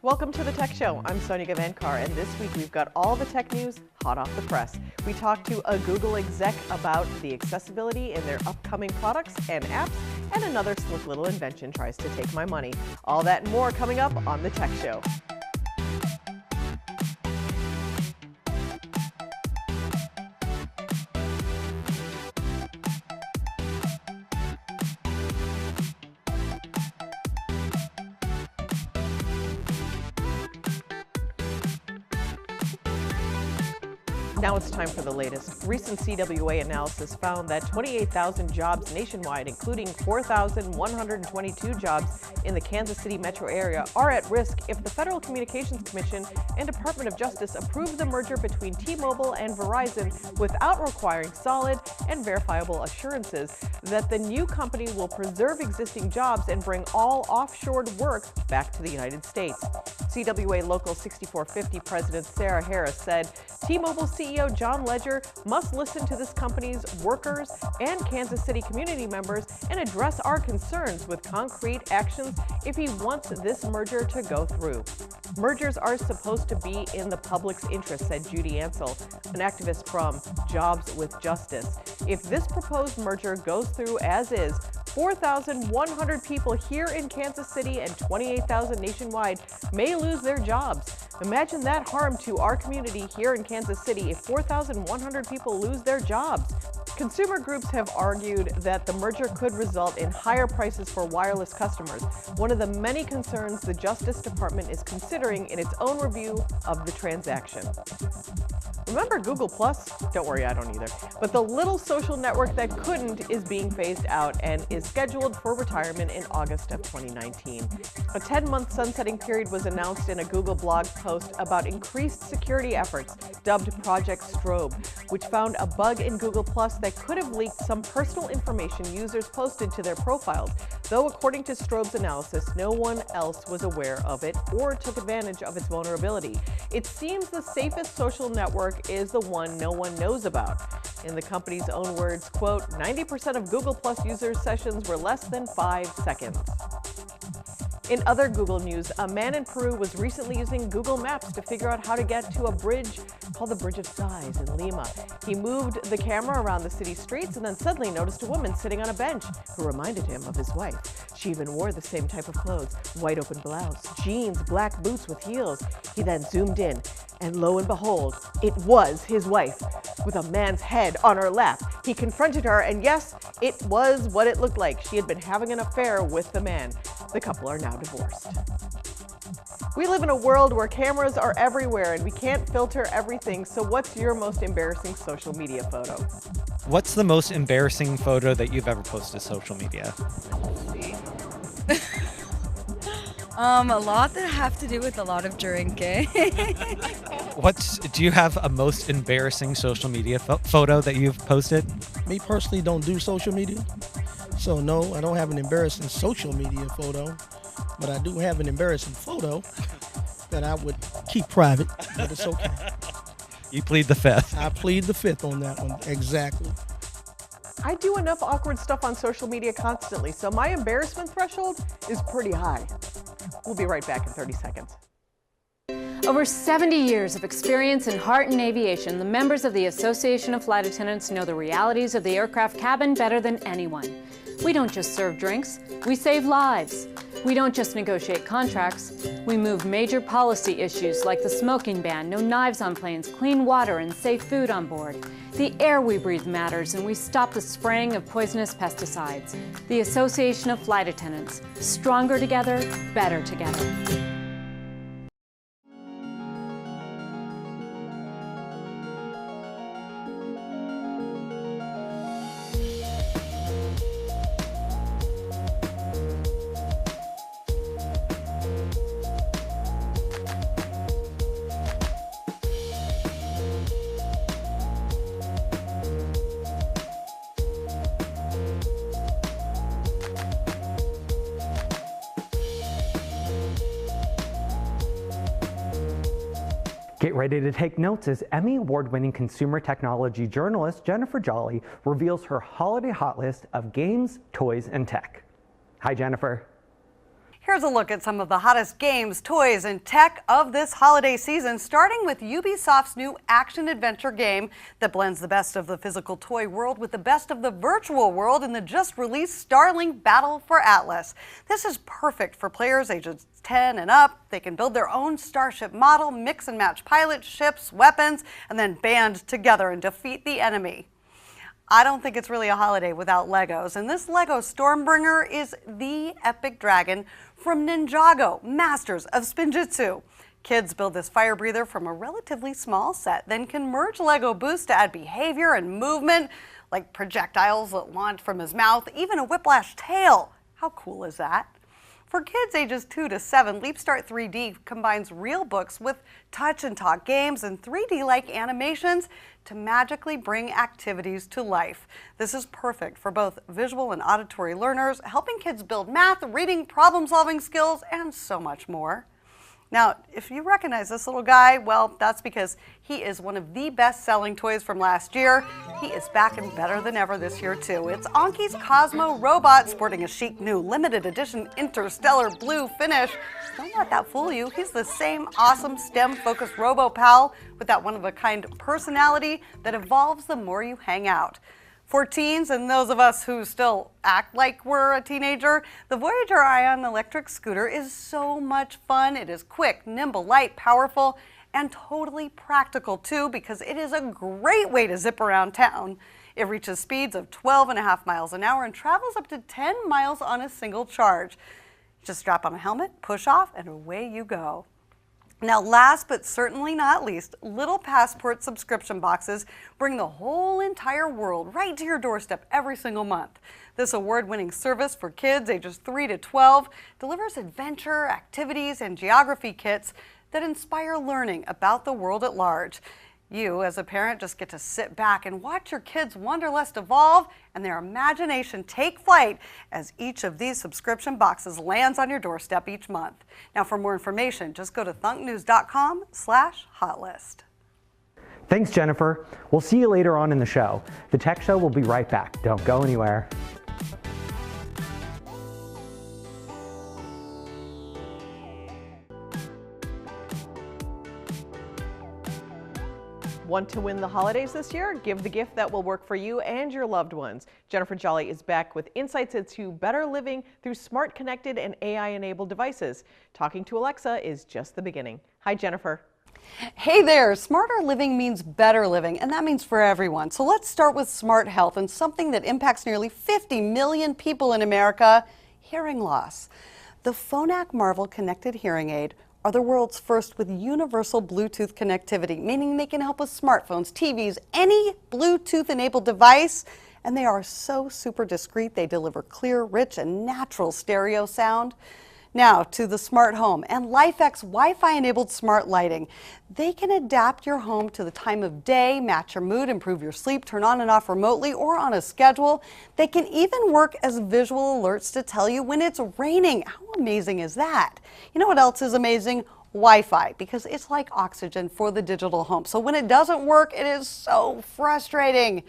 Welcome to the Tech Show. I'm Sonya, and this week we've got all the tech news hot off the press. We talked to a Google exec about the accessibility in their upcoming products and apps, and another slick little invention tries to take my money. All that and more coming up on the Tech Show. Now it's time for the latest. Recent CWA analysis found that 28,000 jobs nationwide, including 4,122 jobs in the Kansas City metro area, are at risk if the Federal Communications Commission and Department of Justice approve the merger between T-Mobile and Verizon without requiring solid and verifiable assurances that the new company will preserve existing jobs and bring all offshored work back to the United States. CWA Local 6450 President Sarah Harris said T-Mobile CEO John Ledger must listen to this company's workers and Kansas City community members and address our concerns with concrete actions if he wants this merger to go through. Mergers are supposed to be in the public's interest, said Judy Ansell, an activist from Jobs with Justice. If this proposed merger goes through as is, 4,100 people here in Kansas City and 28,000 nationwide may lose their jobs. Imagine that harm to our community here in Kansas City if 4,100 people lose their jobs. Consumer groups have argued that the merger could result in higher prices for wireless customers, one of the many concerns the Justice Department is considering in its own review of the transaction. Remember Google Plus? Don't worry, I don't either. But the little social network that couldn't is being phased out and is scheduled for retirement in August of 2019. A 10-month sunsetting period was announced in a Google blog post about increased security efforts, dubbed Project Strobe, which found a bug in Google Plus that could have leaked some personal information users posted to their profiles, though according to Strobe's analysis, no one else was aware of it or took advantage of its vulnerability. It seems the safest social network is the one no one knows about. In the company's own words, quote, 90% of Google Plus users' sessions were less than 5 seconds. In other Google news, a man in Peru was recently using Google Maps to figure out how to get to a bridge called the Bridge of Sighs in Lima. He moved the camera around the city streets and then suddenly noticed a woman sitting on a bench who reminded him of his wife. She even wore the same type of clothes, white open blouse, jeans, black boots with heels. He then zoomed in, and lo and behold, it was his wife, with a man's head on her lap. He confronted her, and yes, it was what it looked like. She had been having an affair with the man. The couple are now divorced. We live in a world where cameras are everywhere and we can't filter everything, so what's your most embarrassing social media photo? What's the most embarrassing photo that you've ever posted to social media? A lot that have to do with a lot of drinking. Do you have a most embarrassing social media photo that you've posted? Me personally don't do social media, so no, I don't have an embarrassing social media photo, but I do have an embarrassing photo that I would keep private, but it's okay. You plead the fifth. I plead the fifth on that one, exactly. I do enough awkward stuff on social media constantly, so my embarrassment threshold is pretty high. We'll be right back in 30 seconds. Over 70 years of experience in heart and aviation, the members of the Association of Flight Attendants know the realities of the aircraft cabin better than anyone. We don't just serve drinks, we save lives. We don't just negotiate contracts, we move major policy issues like the smoking ban, no knives on planes, clean water, and safe food on board. The air we breathe matters, and we stop the spraying of poisonous pesticides. The Association of Flight Attendants, stronger together, better together. Get ready to take notes as Emmy Award-winning consumer technology journalist Jennifer Jolly reveals her holiday hot list of games, toys, and tech. Hi, Jennifer. Here's a look at some of the hottest games, toys, and tech of this holiday season, starting with Ubisoft's new action-adventure game that blends the best of the physical toy world with the best of the virtual world in the just-released Starling Battle for Atlas. This is perfect for players ages 10 and up. They can build their own starship model, mix and match pilot ships, weapons, and then band together and defeat the enemy. I don't think it's really a holiday without Legos, and this Lego Stormbringer is the epic dragon from Ninjago, masters of Spinjitzu. Kids build this fire breather from a relatively small set, then can merge Lego boosts to add behavior and movement, like projectiles that launch from his mouth, even a whiplash tail. How cool is that? For kids ages 2 to 7, Leap Start 3D combines real books with touch and talk games and 3D-like animations to magically bring activities to life. This is perfect for both visual and auditory learners, helping kids build math, reading, problem-solving skills, and so much more. Now, if you recognize this little guy, well, that's because he is one of the best-selling toys from last year. He is back and better than ever this year, too. It's Anki's Cosmo robot, sporting a chic new limited edition interstellar blue finish. Don't let that fool you. He's the same awesome STEM-focused robo-pal with that one-of-a-kind personality that evolves the more you hang out. For teens and those of us who still act like we're a teenager, the Voyager Ion electric scooter is so much fun. It is quick, nimble, light, powerful, and totally practical too, because it is a great way to zip around town. It reaches speeds of 12.5 miles an hour and travels up to 10 miles on a single charge. Just strap on a helmet, push off, and away you go. Now, last but certainly not least, Little Passport subscription boxes bring the whole entire world right to your doorstep every single month. This award-winning service for kids ages 3 to 12 delivers adventure, activities, and geography kits that inspire learning about the world at large. You, as a parent, just get to sit back and watch your kids' wanderlust evolve and their imagination take flight as each of these subscription boxes lands on your doorstep each month. Now, for more information, just go to thunknews.com/hotlist. Thanks, Jennifer. We'll see you later on in the show. The Tech Show will be right back. Don't go anywhere. Want to win the holidays this year? Give the gift that will work for you and your loved ones. Jennifer Jolly is back with insights into better living through smart, connected, and AI-enabled devices. Talking to Alexa is just the beginning. Hi, Jennifer. Hey there, smarter living means better living, and that means for everyone. So let's start with smart health and something that impacts nearly 50 million people in America, hearing loss. The Phonak Marvel connected hearing aid are the world's first with universal Bluetooth connectivity, meaning they can help with smartphones, TVs, any Bluetooth-enabled device, and they are so super discreet they deliver clear, rich, and natural stereo sound. Now to the smart home and LifeX Wi-Fi enabled smart lighting. They can adapt your home to the time of day, match your mood, improve your sleep, turn on and off remotely or on a schedule. They can even work as visual alerts to tell you when it's raining. How amazing is that? You know what else is amazing? Wi-Fi, because it's like oxygen for the digital home. So when it doesn't work, it is so frustrating.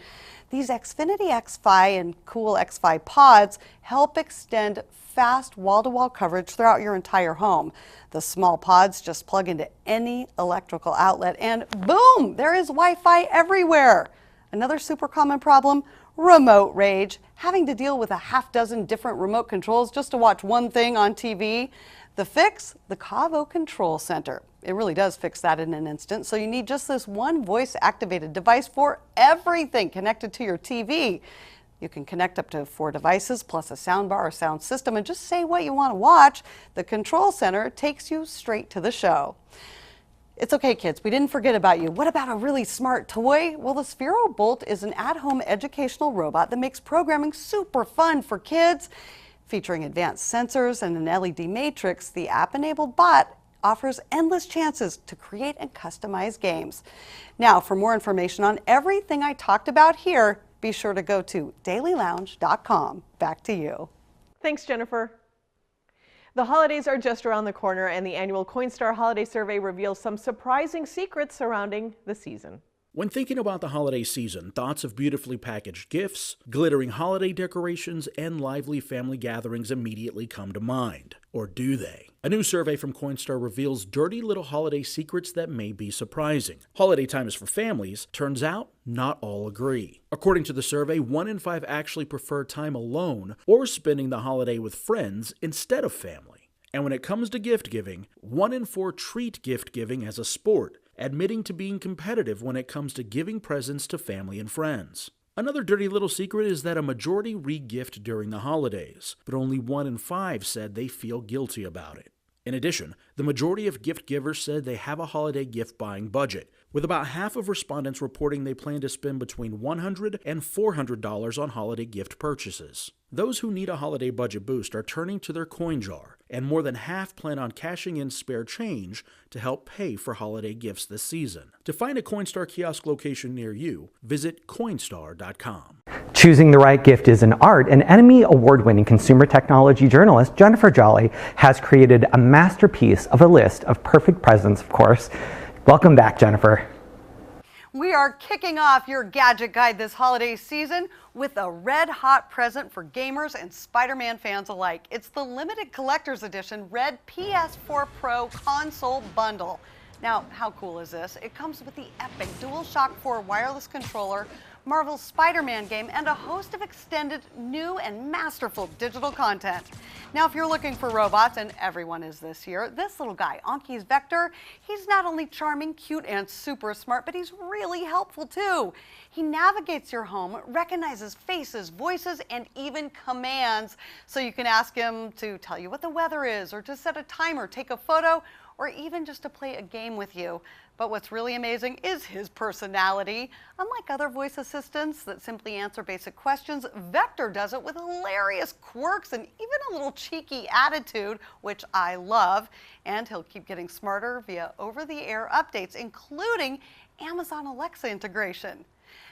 These Xfinity X5 and Cool X5 pods help extend fast wall-to-wall coverage throughout your entire home. The small pods just plug into any electrical outlet and boom, there is Wi-Fi everywhere. Another super common problem, remote rage, having to deal with a half-dozen different remote controls just to watch one thing on TV. The fix, the Cavo Control Center. It really does fix that in an instant. So you need just this one voice-activated device for everything connected to your TV. You can connect up to 4 devices plus a soundbar or sound system and just say what you want to watch. The Control Center takes you straight to the show. It's okay, kids, we didn't forget about you. What about a really smart toy? Well, the Sphero Bolt is an at-home educational robot that makes programming super fun for kids. Featuring advanced sensors and an LED matrix, the app-enabled bot offers endless chances to create and customize games. Now, for more information on everything I talked about here, be sure to go to dailylounge.com. Back to you. Thanks, Jennifer. The holidays are just around the corner, and the annual Coinstar Holiday Survey reveals some surprising secrets surrounding the season. When thinking about the holiday season, thoughts of beautifully packaged gifts, glittering holiday decorations, and lively family gatherings immediately come to mind. Or do they? A new survey from Coinstar reveals dirty little holiday secrets that may be surprising. Holiday time is for families. Turns out, not all agree. According to the survey, 1 in 5 actually prefer time alone or spending the holiday with friends instead of family. And when it comes to gift giving, 1 in 4 treat gift giving as a sport, admitting to being competitive when it comes to giving presents to family and friends. Another dirty little secret is that a majority re-gift during the holidays, but only 1 in 5 said they feel guilty about it. In addition, the majority of gift givers said they have a holiday gift buying budget, with about half of respondents reporting they plan to spend between $100 and $400 on holiday gift purchases. Those who need a holiday budget boost are turning to their coin jar, and more than half plan on cashing in spare change to help pay for holiday gifts this season. To find a Coinstar kiosk location near you, visit Coinstar.com. Choosing the right gift is an art, and Emmy award-winning consumer technology journalist Jennifer Jolly has created a masterpiece of a list of perfect presents, of course. Welcome back, Jennifer. We are kicking off your gadget guide this holiday season with a red-hot present for gamers and Spider-Man fans alike. It's the limited collector's edition Red PS4 Pro console bundle. Now, how cool is this? It comes with the epic DualShock 4 wireless controller, Marvel's Spider-Man game, and a host of extended, new, and masterful digital content. Now, if you're looking for robots, and everyone is this year, this little guy, Anki's Vector, he's not only charming, cute, and super smart, but he's really helpful too. He navigates your home, recognizes faces, voices, and even commands, so you can ask him to tell you what the weather is, or to set a timer, take a photo, or even just to play a game with you. But what's really amazing is his personality. Unlike other voice assistants that simply answer basic questions, Vector does it with hilarious quirks and even a little cheeky attitude, which I love. And he'll keep getting smarter via over-the-air updates, including Amazon Alexa integration.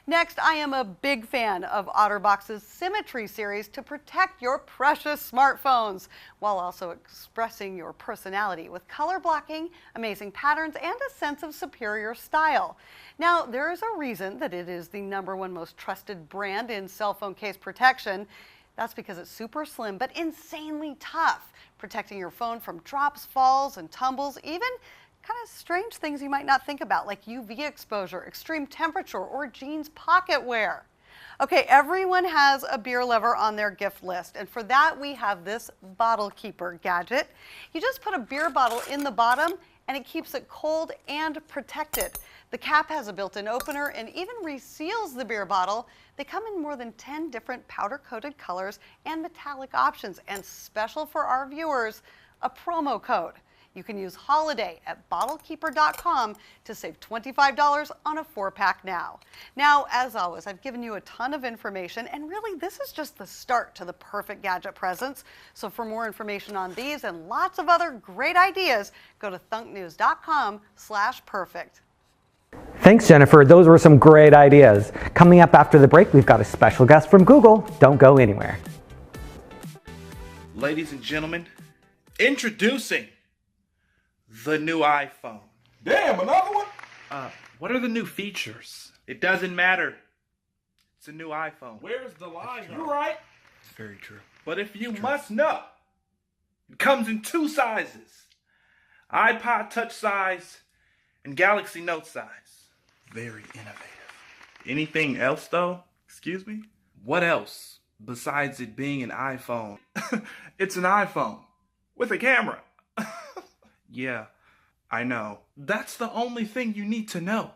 Next, I am a big fan of OtterBox's Symmetry series to protect your precious smartphones while also expressing your personality with color blocking, amazing patterns, and a sense of superior style. Now, there is a reason that it is the #1 most trusted brand in cell phone case protection. That's because it's super slim but insanely tough, protecting your phone from drops, falls, and tumbles, even kind of strange things you might not think about, like UV exposure, extreme temperature, or jeans pocket wear. Okay, everyone has a beer lover on their gift list, and for that we have this bottle keeper gadget. You just put a beer bottle in the bottom and it keeps it cold and protected. The cap has a built-in opener and even reseals the beer bottle. They come in more than 10 different powder-coated colors and metallic options, and special for our viewers, a promo code. You can use HOLIDAY at bottlekeeper.com to save $25 on a 4-pack now. Now, as always, I've given you a ton of information, and really this is just the start to the perfect gadget presents. So for more information on these and lots of other great ideas, go to thunknews.com/perfect. Thanks, Jennifer. Those were some great ideas. Coming up after the break, we've got a special guest from Google. Don't go anywhere. Ladies and gentlemen, introducing the new iPhone. Damn, another one? What are the new features? It doesn't matter. It's a new iPhone. Where's the lie? You're right. It's very true. But if you must know, it comes in 2 sizes. iPod Touch size and Galaxy Note size. Very innovative. Anything else though? Excuse me? What else besides it being an iPhone? It's an iPhone with a camera. Yeah, I know. That's the only thing you need to know.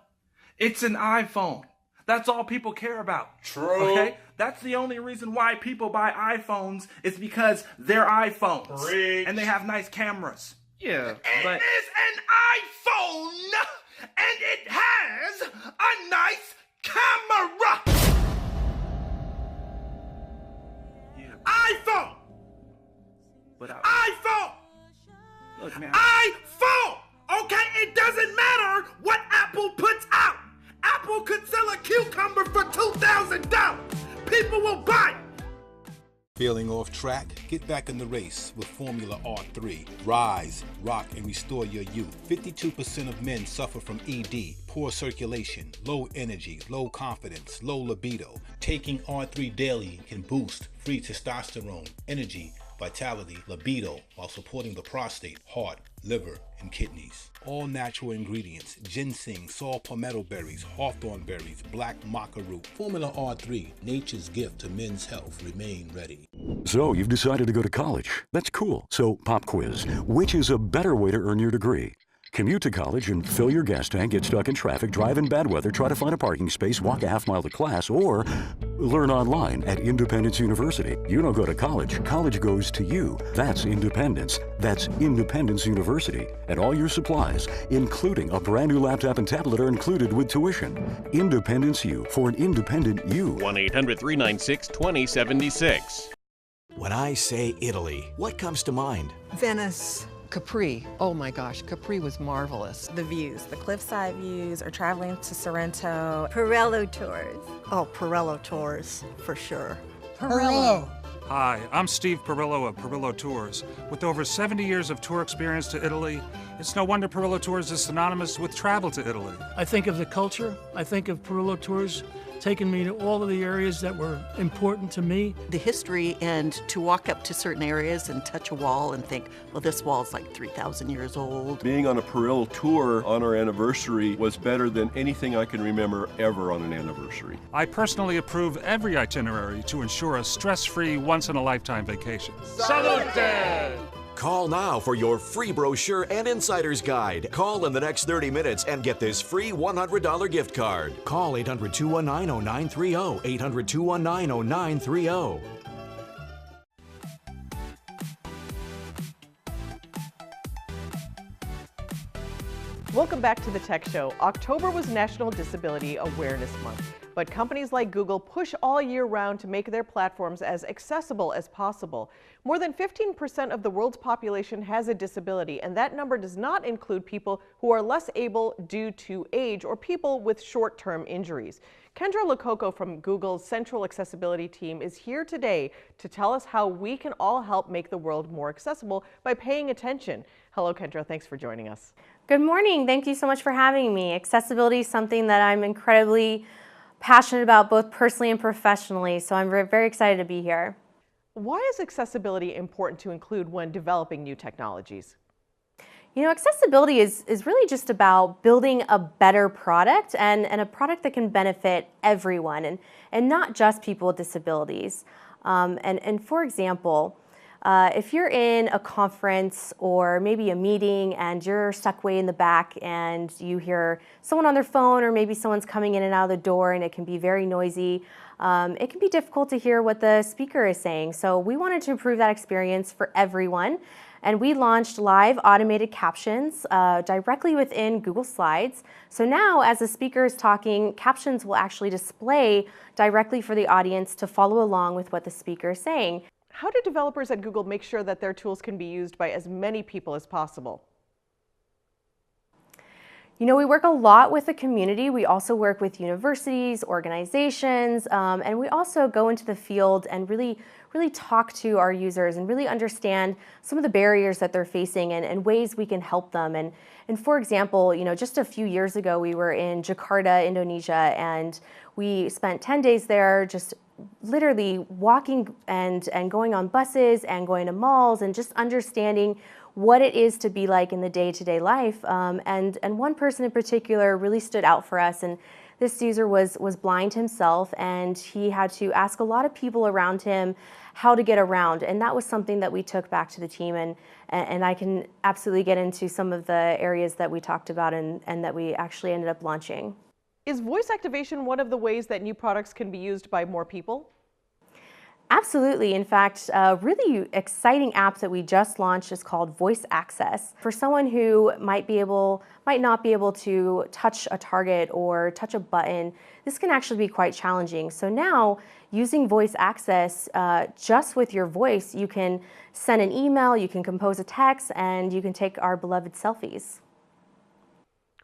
It's an iPhone. That's all people care about. True. Okay? That's the only reason why people buy iPhones is because they're iPhones. Preach. And they have nice cameras. Yeah, but It is an iPhone, and it has a nice camera. yeah, iPhone. but iPhone. look, man. iPhone. Okay, it doesn't matter what Apple puts out. Apple could sell a cucumber for $2,000. People will buy it. Feeling off track? Get back in the race with Formula R3. Rise, rock, and restore your youth. 52% of men suffer from ED, poor circulation, low energy, low confidence, low libido. Taking R3 daily can boost free testosterone, energy, vitality, libido, while supporting the prostate, heart, liver, and kidneys. All natural ingredients: ginseng, saw palmetto berries, hawthorn berries, black maca root. Formula R3, nature's gift to men's health. Remain ready. So you've decided to go to college. That's cool. So pop quiz. Which is a better way to earn your degree? Commute to college and fill your gas tank, get stuck in traffic, drive in bad weather, try to find a parking space, walk a half-mile to class, or learn online at Independence University. You don't go to college. College goes to you. That's independence. That's Independence University. And all your supplies, including a brand new laptop and tablet, are included with tuition. Independence U, for an independent you. 1-800-396-2076. When I say Italy, what comes to mind? Venice. Capri. Oh my gosh, Capri was marvelous. The views, the cliffside views, or traveling to Sorrento. Pirello tours. Oh, Pirello tours, for sure. Pirello. Hi, I'm Steve Pirillo of Pirillo Tours. With over 70 years of tour experience to Italy, it's no wonder Pirillo Tours is synonymous with travel to Italy. I think of the culture. I think of Pirillo Tours taking me to all of the areas that were important to me. The history, and to walk up to certain areas and touch a wall and think, well, this wall's like 3,000 years old. Being on a Pirillo tour on our anniversary was better than anything I can remember ever on an anniversary. I personally approve every itinerary to ensure a stress-free, once-in-a-lifetime vacation. Salute! Call now for your free brochure and insider's guide. Call in the next 30 minutes and get this free $100 gift card. Call 800-219-0930, 800-219-0930. Welcome back to the Tech Show. October was National Disability Awareness Month, but companies like Google push all year round to make their platforms as accessible as possible. More than 15% of the world's population has a disability, and that number does not include people who are less able due to age or people with short-term injuries. Kyndra LoCoco from Google's Central Accessibility Team is here today to tell us how we can all help make the world more accessible by paying attention. Hello, Kyndra. Thanks for joining us. Good morning. Thank you so much for having me. Accessibility is something that I'm incredibly passionate about, both personally and professionally, so I'm very excited to be here. Why is accessibility important to include when developing new technologies? You know, accessibility is really just about building a better product and a product that can benefit everyone and not just people with disabilities. And for example, if you're in a conference or maybe a meeting and you're stuck way in the back and you hear someone on their phone or maybe someone's coming in and out of the door and it can be very noisy, it can be difficult to hear what the speaker is saying. So we wanted to improve that experience for everyone, and we launched live automated captions directly within Google Slides. So now as the speaker is talking, captions will actually display directly for the audience to follow along with what the speaker is saying. How do developers at Google make sure that their tools can be used by as many people as possible? You know, we work a lot with the community. We also work with universities, organizations, and we also go into the field and really talk to our users and really understand some of the barriers that they're facing and ways we can help them. And for example, you know, just a few years ago, we were in Jakarta, Indonesia, and we spent 10 days there just literally walking and going on buses and going to malls and just understanding what it is to be like in the day-to-day life. And one person in particular really stood out for us, and this user was blind himself, and he had to ask a lot of people around him how to get around, and that was something that we took back to the team, and I can absolutely get into some of the areas that we talked about and that we actually ended up launching. Is voice activation one of the ways that new products can be used by more people? Absolutely. In fact, a really exciting app that we just launched is called Voice Access. For someone who might not be able to touch a target or touch a button, this can actually be quite challenging. So now, using Voice Access, just with your voice, you can send an email, you can compose a text, and you can take our beloved selfies.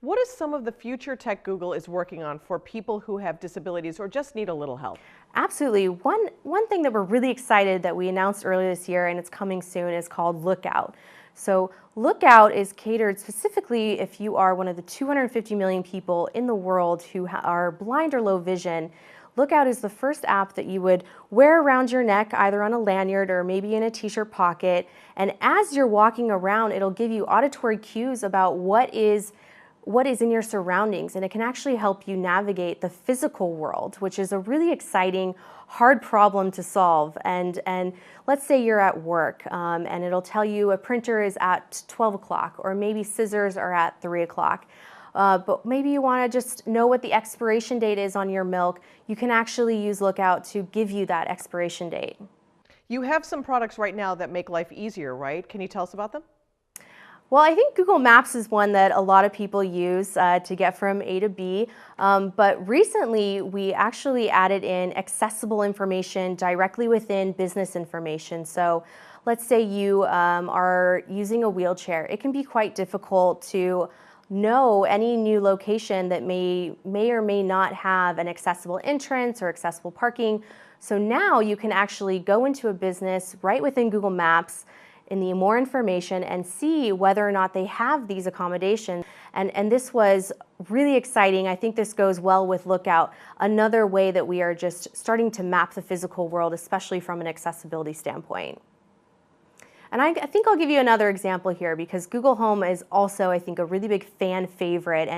What is some of the future tech Google is working on for people who have disabilities or just need a little help? Absolutely. One thing that we're really excited that we announced earlier this year, and it's coming soon, is called Lookout. So Lookout is catered specifically if you are one of the 250 million people in the world who are blind or low vision. Lookout is the first app that you would wear around your neck, either on a lanyard or maybe in a t-shirt pocket. And as you're walking around, it'll give you auditory cues about what is in your surroundings, and it can actually help you navigate the physical world, which is a really exciting, hard problem to solve. And let's say you're at work, and it'll tell you a printer is at 12 o'clock, or maybe scissors are at 3 o'clock. But maybe you want to just know what the expiration date is on your milk. You can actually use Lookout to give you that expiration date. You have some products right now that make life easier, right? Can you tell us about them? Well, I think Google Maps is one that a lot of people use to get from A to B, but recently we actually added in accessible information directly within business information. So let's say you are using a wheelchair. It can be quite difficult to know any new location that may or may not have an accessible entrance or accessible parking. So now you can actually go into a business right within Google Maps in the more information and see whether or not they have these accommodations. And this was really exciting. I think this goes well with Lookout, another way that we are just starting to map the physical world, especially from an accessibility standpoint. And I think I'll give you another example here, because Google Home is also, I think, a really big fan favorite.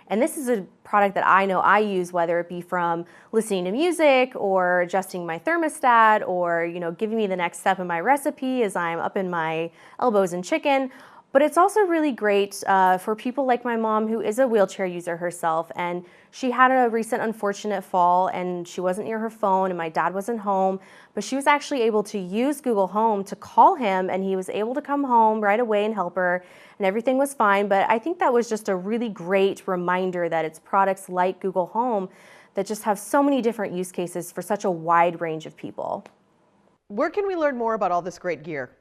And this is a product that I know I use, whether it be from listening to music or adjusting my thermostat or, giving me the next step in my recipe as I'm up in my elbows in chicken. But it's also really great for people like my mom, who is a wheelchair user herself, and she had a recent unfortunate fall and she wasn't near her phone and my dad wasn't home, but she was actually able to use Google Home to call him, and he was able to come home right away and help her, and everything was fine. But I think that was just a really great reminder that it's products like Google Home that just have so many different use cases for such a wide range of people. Where can we learn more about all this great gear?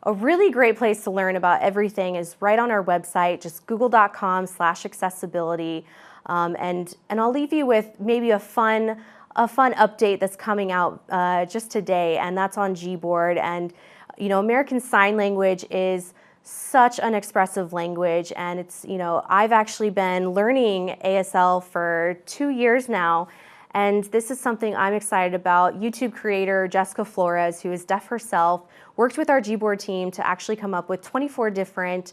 A really great place to learn about everything is right on our website, just google.com/accessibility. And I'll leave you with maybe a fun update that's coming out just today, and that's on Gboard. And American Sign Language is such an expressive language, and it's I've actually been learning ASL for 2 years now. And this is something I'm excited about. YouTube creator Jessica Flores, who is deaf herself, worked with our Gboard team to actually come up with 24 different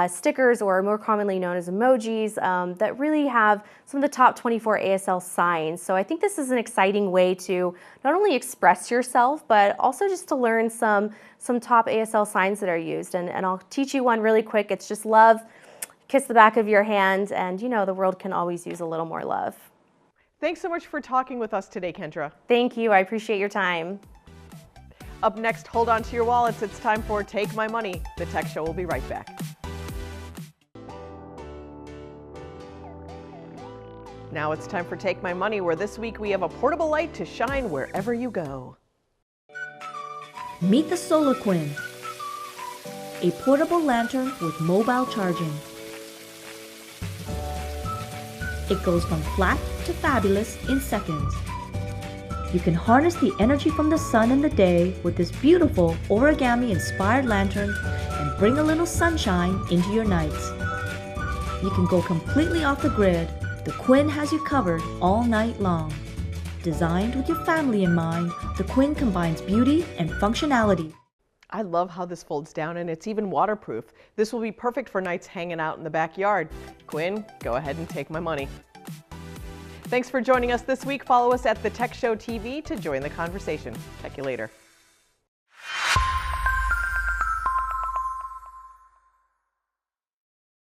stickers, or more commonly known as emojis, that really have some of the top 24 ASL signs. So I think this is an exciting way to not only express yourself, but also just to learn some top ASL signs that are used. And I'll teach you one really quick. It's just love, kiss the back of your hand, and the world can always use a little more love. Thanks so much for talking with us today, Kyndra. Thank you. I appreciate your time. Up next, hold on to your wallets. It's time for Take My Money. The Tech Show will be right back. Now it's time for Take My Money, where this week we have a portable light to shine wherever you go. Meet the Solar Quinn, a portable lantern with mobile charging. It goes from flat to fabulous in seconds. You can harness the energy from the sun in the day with this beautiful origami-inspired lantern and bring a little sunshine into your nights. You can go completely off the grid. The Quinn has you covered all night long. Designed with your family in mind, the Quinn combines beauty and functionality. I love how this folds down, and it's even waterproof. This will be perfect for nights hanging out in the backyard. Quinn, go ahead and take my money. Thanks for joining us this week. Follow us at The Tech Show TV to join the conversation. Check you later.